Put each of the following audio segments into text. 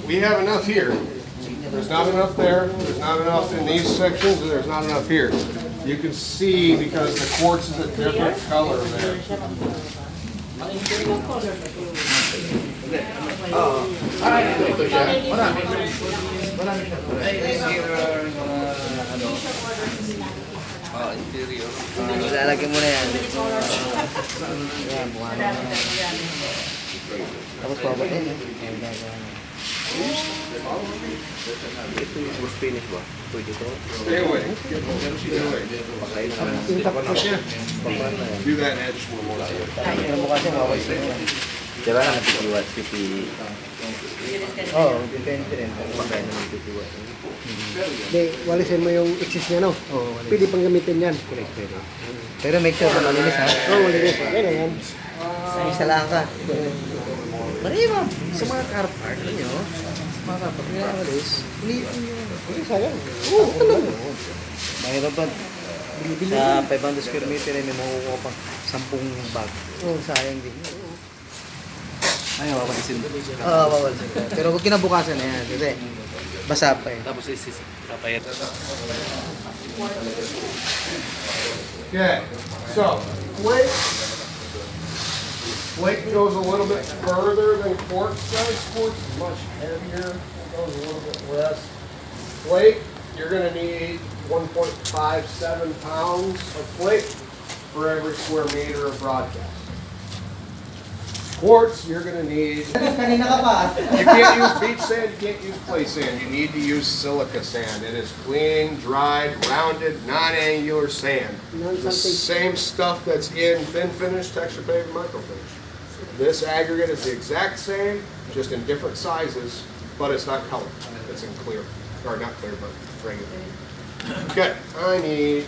we have enough here. There's not enough there, there's not enough in these sections, and there's not enough here. You can see because the quartz is a different color there. Interior. Lalagyan mo na yan. Tapos babatin. Ito yung first finish ba? Pwede ito? Stay away. Stay away. Do that and add just one more. Ano mo kasi mawaway sa'yo? Diba na nagtitiwat? Oo, depende rin. Pagkain na nagtitiwat. Hindi, walisin mo yung exist niya, no? Oo, Pwede pang gamitin yan. correct, pwede. Pero make sure na malinis ha? Oo, malinis. Kaya yan. Isa lang ka. Marima, sa mga car park nyo, sa mga car park nyo alis, ulitin nyo. Sayang. Oo, talaga. Mahirap ba? Sa 500 square meter ay may makukuha pang 10 bag. Oo, sayang din. Ay, mapapalisin. Oo, mapapalisin. Pero kung kinabukasan na yan, kasi basa pa eh. Tapos papayat. Okay, so flake goes a little bit further than quartz does. Quartz is much heavier. It goes a little bit less. Flake, you're going to need 1.57 pounds of flake for every square meter of broadcast. Quartz, you're going to need, you can't use beach sand, you can't use clay sand, you need to use silica sand. It is clean, dried, rounded, non-angular sand. The same stuff that's in thin finish, texture paved, micro finish. This aggregate is the exact same, just in different sizes, but it's not colored. It's in clear, or not clear, but regular. Okay, I need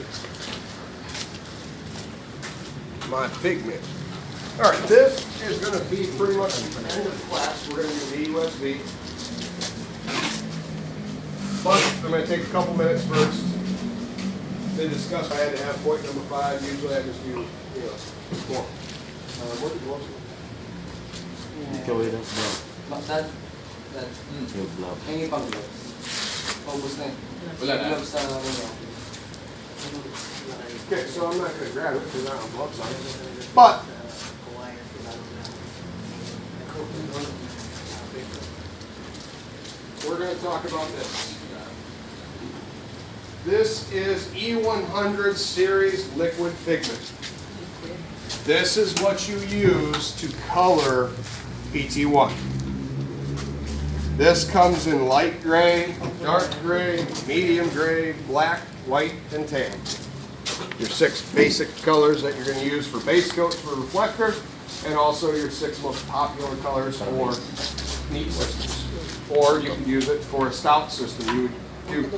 my pigment. All right, this is going to be pretty much the end of class. We're going to do the USB. But I'm going to take a couple minutes first to discuss. I had to have point number 5. Usually I just do, more. Where did gloves go? Ikaw yung glove. Yung glove. Hingi pang gloves. Paubos na eh. Wala na. Gloves sa Okay, so I'm not going to grab it because I don't have gloves on. But we're going to talk about this. This is E100 series liquid pigment. This is what you use to color PT1. This comes in light gray, dark gray, medium gray, black, white, and tan. Your 6 basic colors that you're going to use for base coats for reflector, and also your 6 most popular colors for neat systems. Or you can use it for a stout system. You would do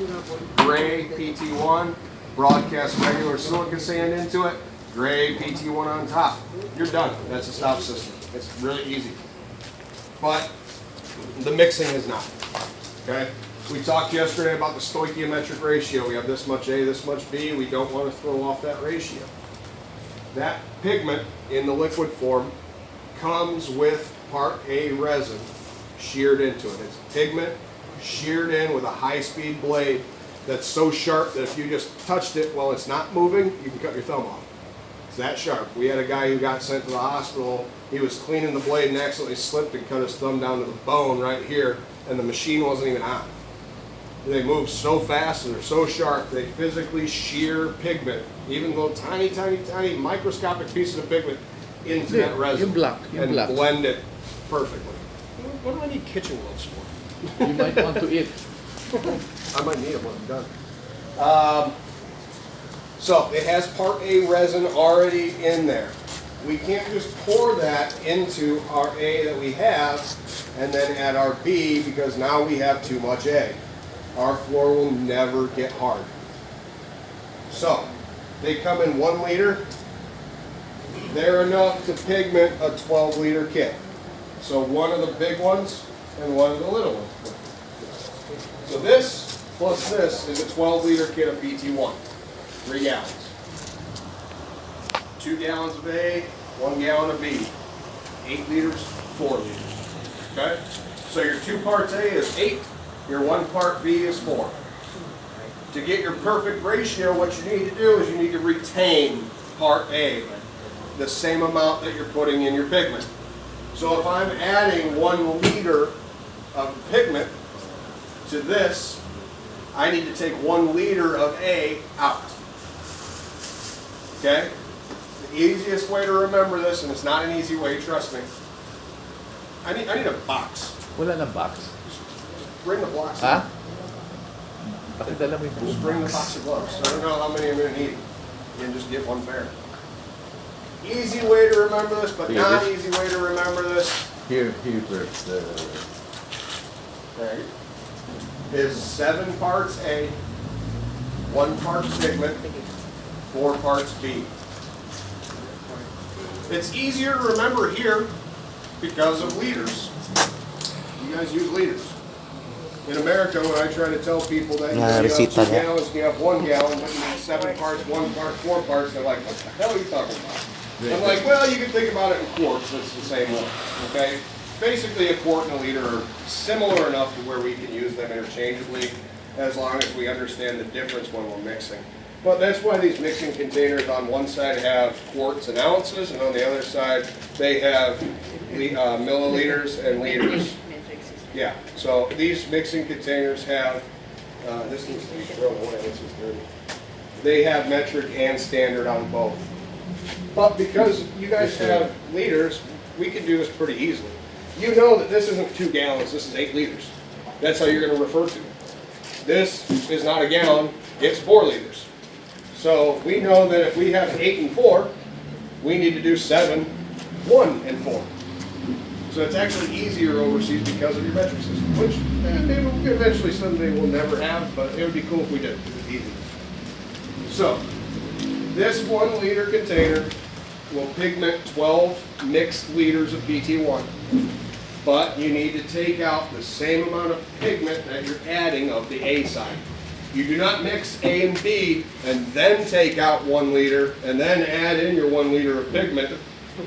gray PT1, broadcast regular silica sand into it, gray PT1 on top. You're done. That's a stout system. It's really easy. But the mixing is not. Okay? We talked yesterday about the stoichiometric ratio. We have this much A, this much B. We don't want to throw off that ratio. That pigment in the liquid form comes with part A resin sheared into it. It's pigment sheared in with a high-speed blade that's so sharp that if you just touched it while it's not moving, you can cut your thumb off. It's that sharp. We had a guy who got sent to the hospital. He was cleaning the blade and accidentally slipped and cut his thumb down to the bone right here, and the machine wasn't even on. They move so fast and they're so sharp, they physically shear pigment, even though tiny, tiny, tiny microscopic pieces of pigment into that resin and blend it perfectly. What do I need kitchen gloves for? You might want to eat. I might need them when I'm done. So it has part A resin already in there. We can't just pour that into our A that we have and then add our B because now we have too much A. Our floor will never get hard. So they come in 1 liter. They're enough to pigment a 12-liter kit. So one of the big ones and one of the little ones. So this plus this is a 12-liter kit of PT1. 3 gallons. 2 gallons of A, 1 gallon of B. 8 liters, 4 liters. Okay? So your 2 parts A is 8, your 1 part B is 4. To get your perfect ratio, what you need to do is you need to retain part A, the same amount that you're putting in your pigment. So if I'm adding 1 liter of pigment to this, I need to take 1 liter of A out. Okay? The easiest way to remember this, and it's not an easy way, trust me. I need a box. Wala na box. Just bring the box. Ha? Bakit dala mo yung Just bring the box of gloves. I don't know how many I'm going to need. You can just get 1 pair. Easy way to remember this, but not easy way to remember this. Here first. Okay. Is 7 parts A, 1 part pigment, 4 parts B. It's easier to remember here because of liters. You guys use liters. In America, when I try to tell people that you have 2 gallons, you have 1 gallon, but you need 7 parts, 1 part, 4 parts, they're like, what the hell are you talking about? I'm like, well, you can think about it in quarts. It's the same way. Okay. Basically, a quart and a liter are similar enough to where we can use them interchangeably, as long as we understand the difference when we're mixing. But that's why these mixing containers on one side have quarts and ounces, and on the other side they have milliliters and liters. Yeah, so these mixing containers have, this needs to be thrown away, this is dirty. They have metric and standard on both. But because you guys have liters, we can do this pretty easily. You know that this isn't 2 gallons, this is 8 liters. That's how you're going to refer to it. This is not a gallon, it's 4 liters. So we know that if we have 8 and 4, we need to do 7, 1 and 4. So it's actually easier overseas because of your metric system, which eventually someday we'll never have, but it would be cool if we did. It was easy. So this 1 liter container will pigment 12 mixed liters of PT1. But you need to take out the same amount of pigment that you're adding of the A side. You do not mix A and B and then take out 1 liter and then add in your 1 liter of pigment.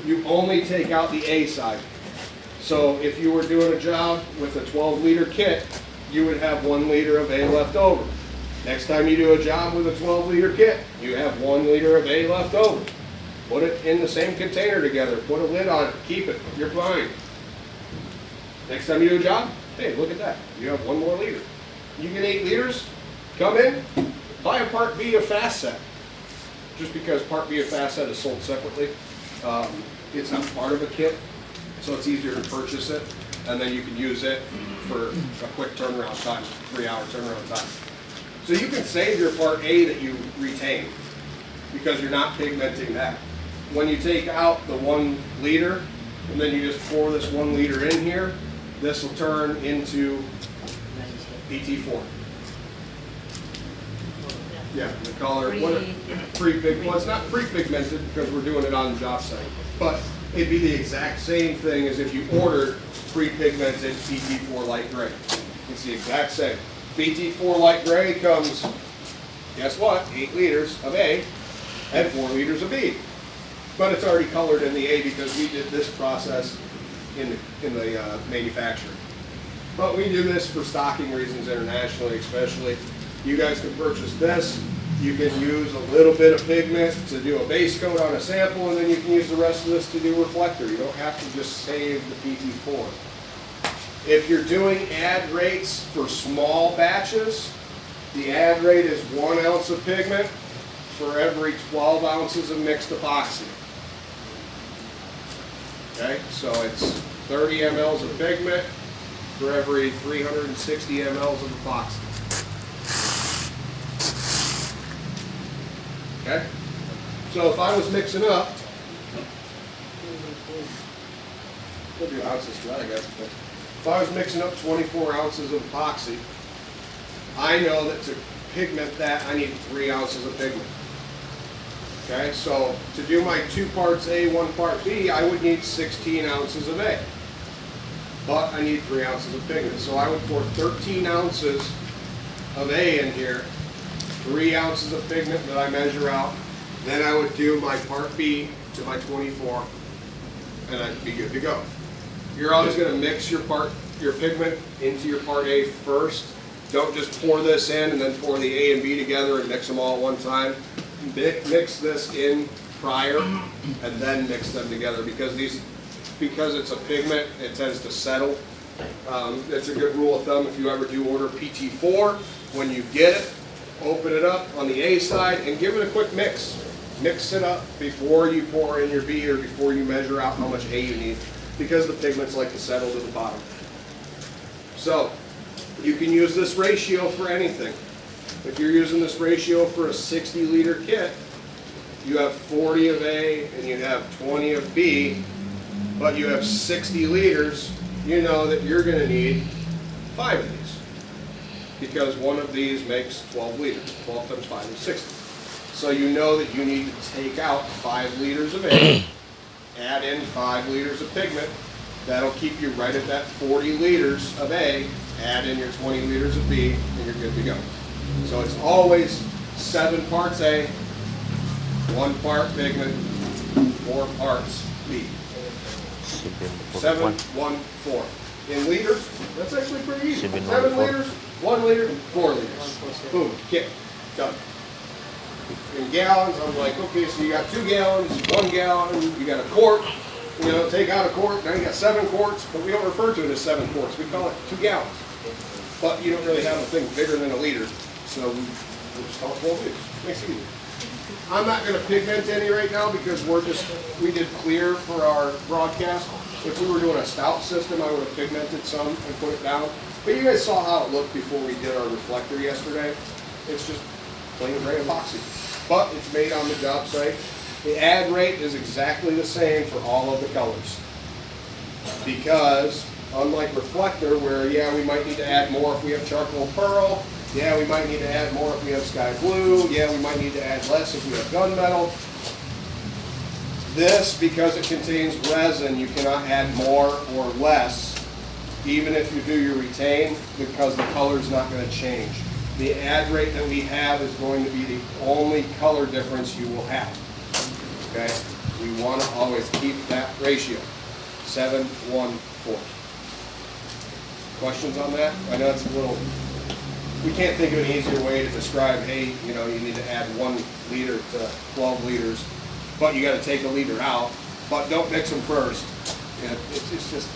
You only take out the A side. So if you were doing a job with a 12 liter kit, you would have 1 liter of A left over. Next time you do a job with a 12 liter kit, you have 1 liter of A left over. Put it in the same container together, put a lid on it, keep it, you're fine. Next time you do a job, hey, look at that, you have 1 more liter. You get 8 liters, come in, buy a Part B of Fast Set. Just because Part B of Fast Set is sold separately, it's not part of a kit, so it's easier to purchase it, and then you can use it for a quick turnaround time, 3-hour turnaround time. So you can save your Part A that you retain, because you're not pigmenting that. When you take out the 1 liter, and then you just pour this 1 liter in here, this will turn into PT4. Yeah, the color, well, it's not pre-pigmented because we're doing it on the job site, but it'd be the exact same thing as if you ordered pre-pigmented PT4 light gray. It's the exact same. PT4 light gray comes, guess what, 8 liters of A and 4 liters of B. But it's already colored in the A because we did this process in the manufacturing. But we do this for stocking reasons internationally, especially. You guys can purchase this. You can use a little bit of pigment to do a base coat on a sample, and then you can use the rest of this to do reflector. You don't have to just save the PT4. If you're doing add rates for small batches, the add rate is 1 ounce of pigment for every 12 ounces of mixed epoxy. Okay, so it's 30 mLs of pigment for every 360 mLs of epoxy. Okay, so if I was mixing up, we'll do ounces for that, I guess. But if I was mixing up 24 ounces of epoxy, I know that to pigment that, I need 3 ounces of pigment. Okay, so to do my 2 parts A, 1 part B, I would need 16 ounces of A. But I need 3 ounces of pigment. So I would pour 13 ounces of A in here, 3 ounces of pigment that I measure out. Then I would do my part B to my 24, and I'd be good to go. You're always going to mix your part your pigment into your part A first. Don't just pour this in and then pour the A and B together and mix them all at one time. Mix this in prior and then mix them together because it's a pigment, it tends to settle. It's a good rule of thumb if you ever do order PT4, when you get it, open it up on the A side and give it a quick mix. Mix it up before you pour in your B or before you measure out how much A you need, because the pigments like to settle to the bottom. So you can use this ratio for anything. If you're using this ratio for a 60-liter kit, you have 40 of A and you have 20 of B, but you have 60 liters, you know that you're going to need 5 of these, because one of these makes 12 liters. 12 times 5 is 60. So you know that you need to take out 5 liters of A, add in 5 liters of pigment. That'll keep you right at that 40 liters of A, add in your 20 liters of B, and you're good to go. So it's always 7 parts A, 1 part pigment, 4 parts B. 7, 1, 4. In liters, that's actually pretty easy. 7 liters, 1 liter, 4 liters. Boom, kick, done. In gallons, I'm like, okay, so you got 2 gallons, 1 gallon, you got a quart, you know, take out a quart, now you got 7 quarts, but we don't refer to it as 7 quarts, we call it 2 gallons. But you don't really have a thing bigger than a liter, so we'll just call it 12 liters. Makes it easy. I'm not going to pigment any right now because we did clear for our broadcast. If we were doing a stout system, I would have pigmented some and put it down. But you guys saw how it looked before we did our reflector yesterday. It's just plain gray epoxy. But it's made on the job site. The add rate is exactly the same for all of the colors. Because unlike reflector, where yeah, we might need to add more if we have charcoal pearl, yeah, we might need to add more if we have sky blue, yeah, we might need to add less if we have gunmetal. This, because it contains resin, you cannot add more or less, even if you do your retain, because the color is not going to change. The add rate that we have is going to be the only color difference you will have. Okay? We want to always keep that ratio. 7, 1, 4. Questions on that? I know it's a little, we can't think of an easier way to describe, hey, you know, you need to add 1 liter to 12 liters, but you got to take a liter out, but don't mix them first. Yeah, it's just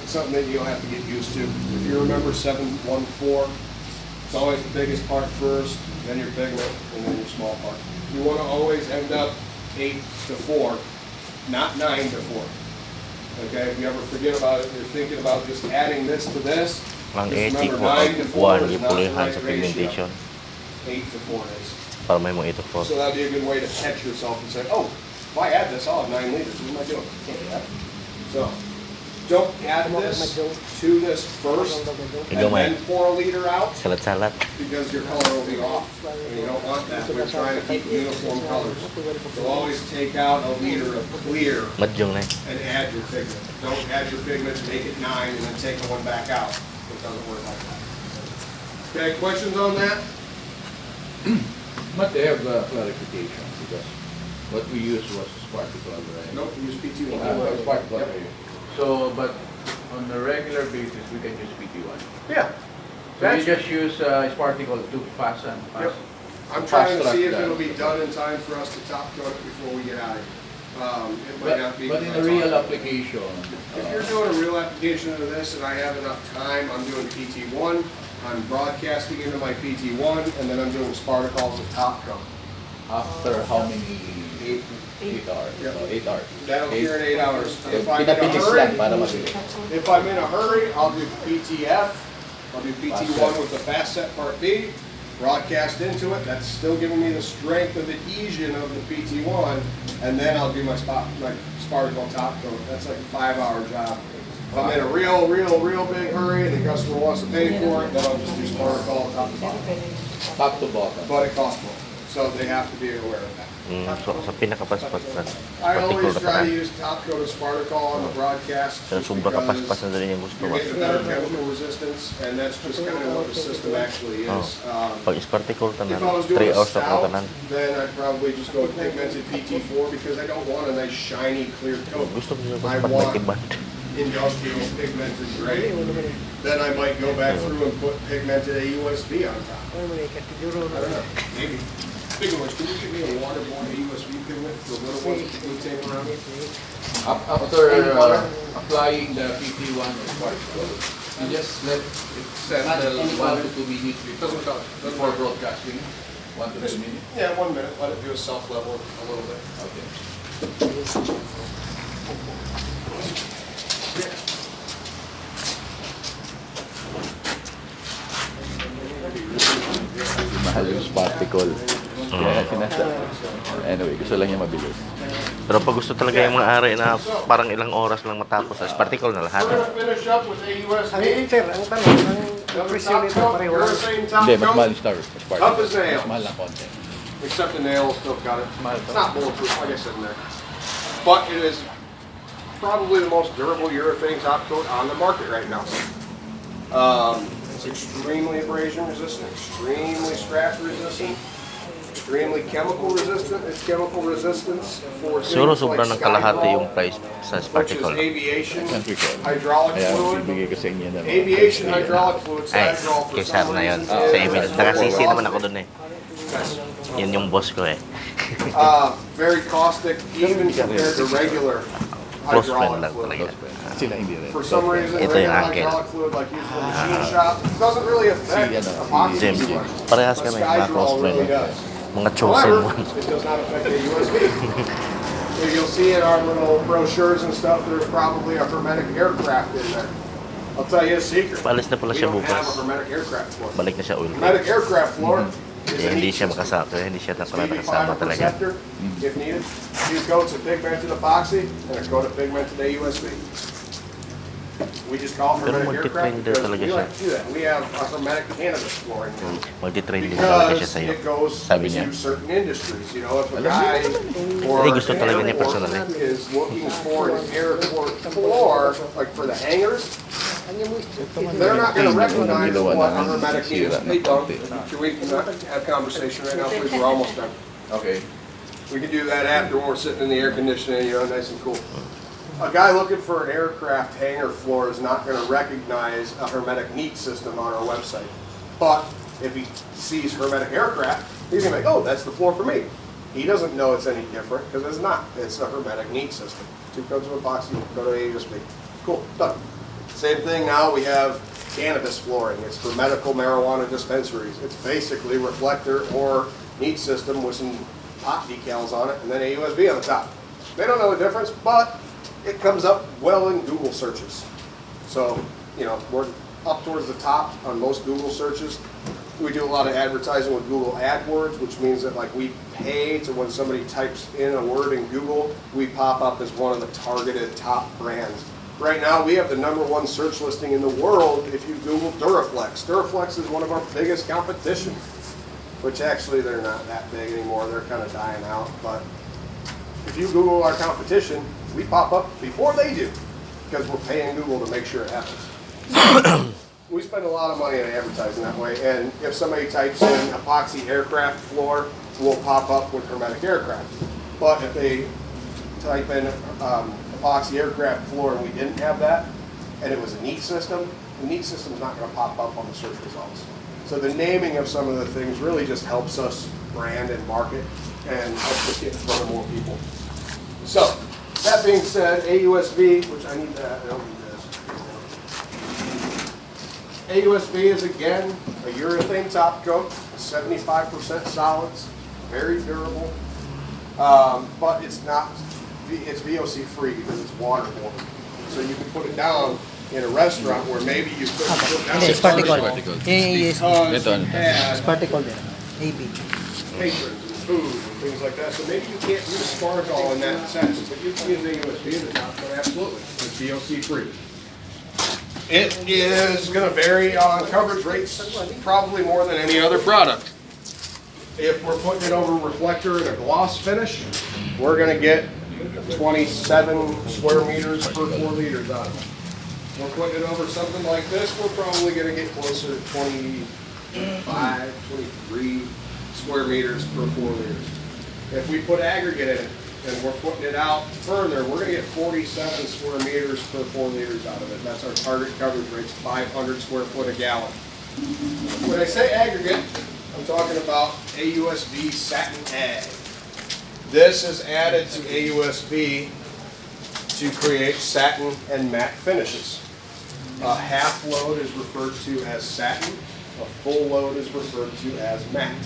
it's something that you'll have to get used to. If you remember 7, 1, 4, it's always the biggest part first, then your pigment, and then your small part. You want to always end up 8 to 4, not 9 to 4. Okay, if you ever forget about it, you're thinking about just adding this to this. Ang Just etik remember, mo 9 to 4 buwan is not the ipulihan right sa ratio. pigmentation 8 to 4 is. para may mga ito po. So that'd be a good way to catch yourself and say, oh, if I add this, I'll have 9 liters. What am I doing? Can't do that. So don't add this to this first and then pour a liter out, Salat-salat. because your color will be off. And you don't want that. We're trying to keep uniform colors. So always take out a liter of clear Madyong na. and add your pigment. Don't add your pigment, make it 9, and then take the one back out. It doesn't work like that. Okay, questions on that? But they have clarification because what we used was sparkle plug, right? Nope, we use PT1. Sparkle plug. Yep. So, but on a regular basis, we can use PT1. Yeah. So you just use sparkle to fasten. Yep. I'm trying to see if it'll be done in time for us to top coat it before we get out of here. It might not be. But in a real application, If you're doing a real application of this and I have enough time, I'm doing PT1, I'm broadcasting into my PT1, and then I'm doing Spartacals at top coat. after how many 8 hours? Yep. So 8 hours. That'll cure in 8 hours. If I'm in a Pinapinis lang hurry, para mabilis. if I'm in a hurry, I'll do PTF, I'll do PT1 with the fast set part B, broadcast into it, that's still giving me the strength of adhesion of the PT1, and then I'll do my Spartacle top coat. That's like a 5-hour job. If I'm in a real big hurry and the customer wants to pay for it, then I'll just do Spartacle top to bottom. Top to bottom. But it costs more, so they have to be aware of that. So, sa pinakapaspas na I particle always na try to parang use top coat of Spartacle on the broadcast. sa just sobrang because kapaspas na rin yung gusto you're mo. getting a better chemical resistance, and that's just kind of what the system actually is. Pag is particle If tanan, I was 3 doing a hours na po stout, tanan. then I'd probably just go with pigmented PT4 because I don't want a nice shiny clear coat. Gusto mo nila I pag want, nagkiband. industrial pigmented gray. Then I might go back through and put pigmented AUSB on top. I don't know, maybe. Speaking of which, can you give me a waterborne AUSB pigment for the little ones with the glue tape around it? After applying the PT1 particle, you just let it settle 1 to 2 minutes Doesn't color. before broadcasting. 1 to 2 minutes. Yeah, 1 minute. Let it do a self-level a little bit. Okay. Mahal yung particle. Kaya sinasa. Anyway, gusto lang niya mabilis. Pero pag gusto talaga yung mga ari na parang ilang oras lang matapos, as particle na lahat. We're gonna finish up with AUSB. Sir, ang tanong, ang presyo nito pareho lang. Urethane top Hindi, mas mahal coat. yung Star Wars. Tough as nails. Mas mahal lang konti. Except the nails still got it. It's not bulletproof, like I said in there. But it is probably the most durable urethane top coat on the market right now. It's extremely abrasion resistant, extremely scratch resistant, extremely chemical resistant. It's chemical resistance for Siguro things like sobrang ng kalahati Skydol, yung price sa which is particle. aviation, Can't recall. hydraulic Kaya fluid. bibigay ko sa inyo na mga Aviation price hydraulic fluid, Ay, Skydol for kay some Sam na yun. reason Sa is email. Nakasisi naman ako caustic. dun eh. Yun yung boss ko eh. Very caustic, even compared to regular Close friend hydraulic lang fluid. talaga. Sila hindi rin. For some reason, Ito yung regular angkel. hydraulic fluid like used in the machine shop doesn't really affect epoxy. Jim, parehas kami, mga close Skydol friend. really does. Mga chosen However, ones. it does not affect the USB. So you'll see in our little brochures and stuff, there's probably a hermetic aircraft in there. I'll tell you a secret. Paalis na pala We siya don't have a bukas. hermetic aircraft floor. Balik na siya oil. Hermetic aircraft floor is Eh, a hindi neat siya system. makasama. Hindi siya pala Speedy nakasama fiber talaga. protector, if needed. These coats are pigmented epoxy and a coat of pigmented AUSB. We just call it Pero hermetic aircraft multi-train because talaga we siya. like to do that. We have a hermetic cannabis flooring here. Magti-train din talaga siya Because sa'yo. it goes Sabi niya. to certain industries. You know, if a guy or Hindi, gusto an talaga niya airport personal eh. is looking for an airport floor, like for the hangars, they're not going to recognize what a hermetic is. Hey, Doug, can we not have conversation right now, please? We're almost done. Okay. We can do that after when we're sitting in the air conditioning, you know, nice and cool. A guy looking for an aircraft hangar floor is not going to recognize a hermetic neat system on our website. But if he sees hermetic aircraft, he's going to be like, oh, that's the floor for me. He doesn't know it's any different because it's not. It's a hermetic neat system. 2 coats of epoxy, go to AUSB. Cool, done. Same thing now, we have cannabis flooring. It's for medical marijuana dispensaries. It's basically reflector or neat system with some pot decals on it and then AUSB on the top. They don't know the difference, but it comes up well in Google searches. So, you know, we're up towards the top on most Google searches. We do a lot of advertising with Google AdWords, which means that like we pay to when somebody types in a word in Google, we pop up as one of the targeted top brands. Right now, we have the #1 search listing in the world if you Google Duraflex. Duraflex is one of our biggest competition, which actually they're not that big anymore. They're kind of dying out. But if you Google our competition, we pop up before they do because we're paying Google to make sure it happens. We spend a lot of money on advertising that way. And if somebody types in epoxy aircraft floor, we'll pop up with hermetic aircraft. But if they type in epoxy aircraft floor and we didn't have that, and it was a neat system, the neat system is not going to pop up on the search results. So the naming of some of the things really just helps us brand and market and helps us get in front of more people. So, that being said, AUSB, which I need that, I don't need this. AUSB is again a urethane top coat, 75% solids, very durable, but it's not, it's VOC free because it's waterborne. So you can put it down in a restaurant where maybe you couldn't put down Hindi, a particle. particle. Yes, because Ito, you had particle din. AB. patrons and food and things like that. So maybe you can't use Spartol in that sense, but you can use AUSB in the top coat, absolutely. It's VOC free. It is going to vary on coverage rates probably more than any other product. If we're putting it over reflector and a gloss finish, we're going to get 27 square meters per 4 liters out of it. We're putting it over something like this, we're probably going to get closer to 25, 23 square meters per 4 liters. If we put aggregate in it, and we're putting it out further, we're gonna get 47 square meters per 4 liters out of it. That's our target coverage rate, 500 square foot a gallon. When I say aggregate, I'm talking about AUSB Satin Ag. This is added to AUSB to create satin and matte finishes. A half load is referred to as satin, a full load is referred to as matte.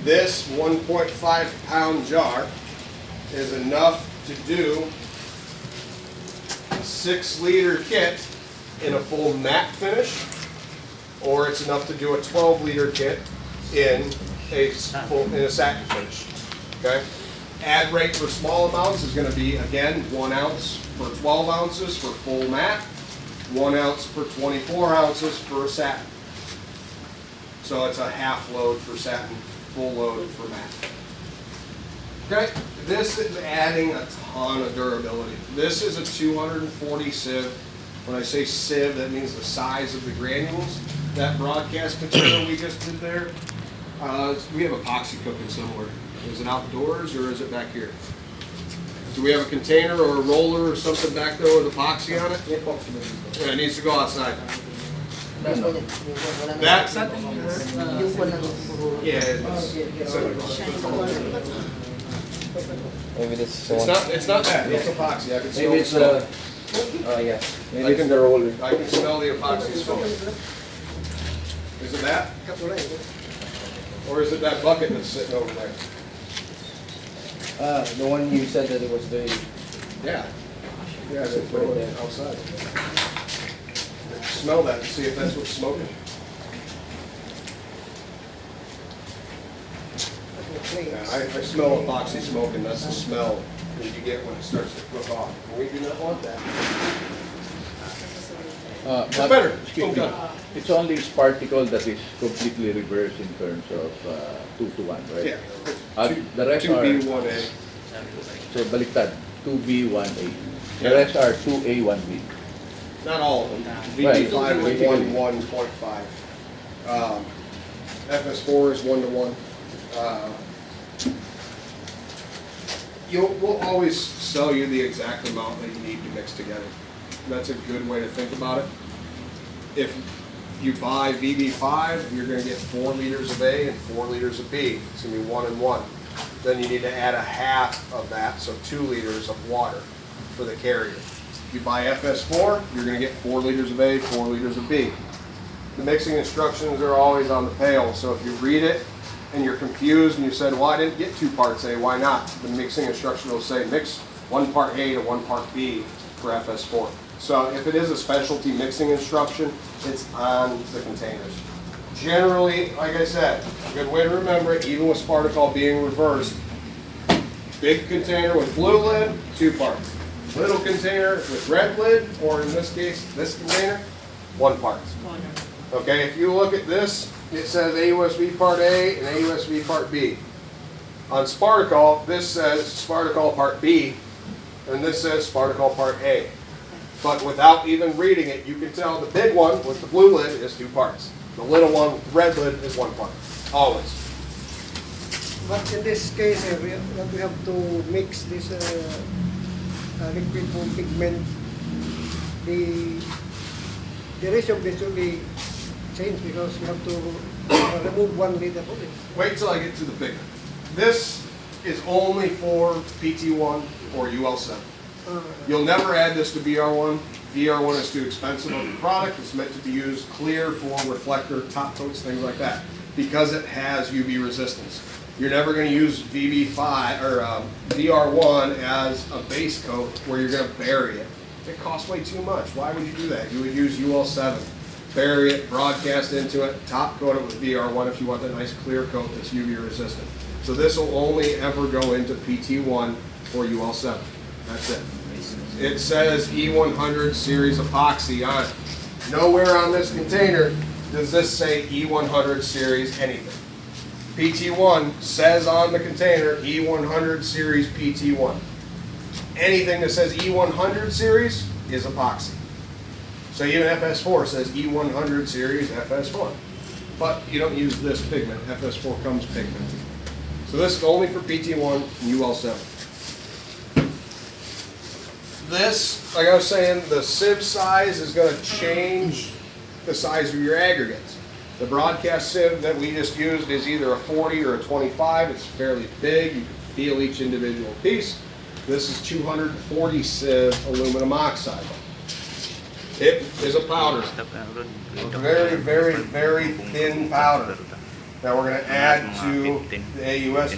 This 1.5 pound jar is enough to do a 6 liter kit in a full matte finish, or it's enough to do a 12 liter kit in a satin finish. Okay? Add rate for small amounts is going to be, again, 1 ounce for 12 ounces for full matte, 1 ounce for 24 ounces for a satin. So it's a half load for satin, full load for matte. Okay, this is adding a ton of durability. This is a 240 sieve. When I say sieve, that means the size of the granules. That broadcast material we just did there, we have epoxy cooking somewhere. Is it outdoors or is it back here? Do we have a container or a roller or something back there with epoxy on it? Yeah, it needs to go outside. That, yeah, Maybe this it's not that, it's epoxy. I can smell Maybe it's the yeah. Maybe it's the roller. I can smell the epoxy smoke. Is it that? Or is it that bucket that's sitting over there? The one you said that it was the... Yeah. Yeah, they put it outside. Smell that and see if that's what's smoking. Yeah, I smell epoxy smoke, and that's the smell that you get when it starts to cook off. And we do not want that. It's But- better. excuse me, it's only particle that is completely reversed in terms of 2 to 1, right? Yeah. The rest are, 2B1A. so baliktad, 2B, 1A. The rest are 2A, 1B. Not all of them. Right. VB5 is 1:1.5. FS4 is 1 to 1. We'll always sell you the exact amount that you need to mix together. That's a good way to think about it. If you buy VB5, you're going to get 4 liters of A and 4 liters of B. It's going to be 1 and 1. Then you need to add a half of that, so 2 liters of water for the carrier. If you buy FS4, you're going to get 4 liters of A, 4 liters of B. The mixing instructions are always on the pail, so if you read it and you're confused and you said, well, I didn't get 2 parts A, why not? The mixing instruction will say mix 1 part A to 1 part B for FS4. So if it is a specialty mixing instruction, it's on the containers. Generally, like I said, a good way to remember it, even with Spartacol being reversed, big container with blue lid, 2 parts. Little container with red lid, or in this case, this container, 1 part. Okay, if you look at this, it says AUSB Part A and AUSB Part B. On Spartacol, this says Spartacol Part B, and this says Spartacol Part A. But without even reading it, you can tell the big one with the blue lid is 2 parts. The little one with the red lid is 1 part, always. But in this case, we have to mix this liquid foam pigment. The ratio of this will be changed because you have to remove 1 liter of it. Wait till I get to the big one. This is only for PT1 or UL7. You'll never add this to VR1. VR1 is too expensive of a product. It's meant to be used clear for reflector, top coats, things like that, because it has UV resistance. You're never going to use VB5 or VR1 as a base coat where you're going to bury it. It costs way too much. Why would you do that? You would use UL7, bury it, broadcast into it, top coat it with VR1 if you want that nice clear coat that's UV resistant. So this will only ever go into PT1 or UL7. That's it. It says E100 series epoxy on it. Nowhere on this container does this say E100 series anything. PT1 says on the container E100 series PT1. Anything that says E100 series is epoxy. So even FS4 says E100 series FS4. But you don't use this pigment. FS4 comes pigmented. So this is only for PT1 and UL7. This, like I was saying, the sieve size is going to change the size of your aggregates. The broadcast sieve that we just used is either a 40 or a 25. It's fairly big. You can feel each individual piece. This is 240 sieve aluminum oxide. It is a powder. A very, very, very thin powder that we're going to add to the AUS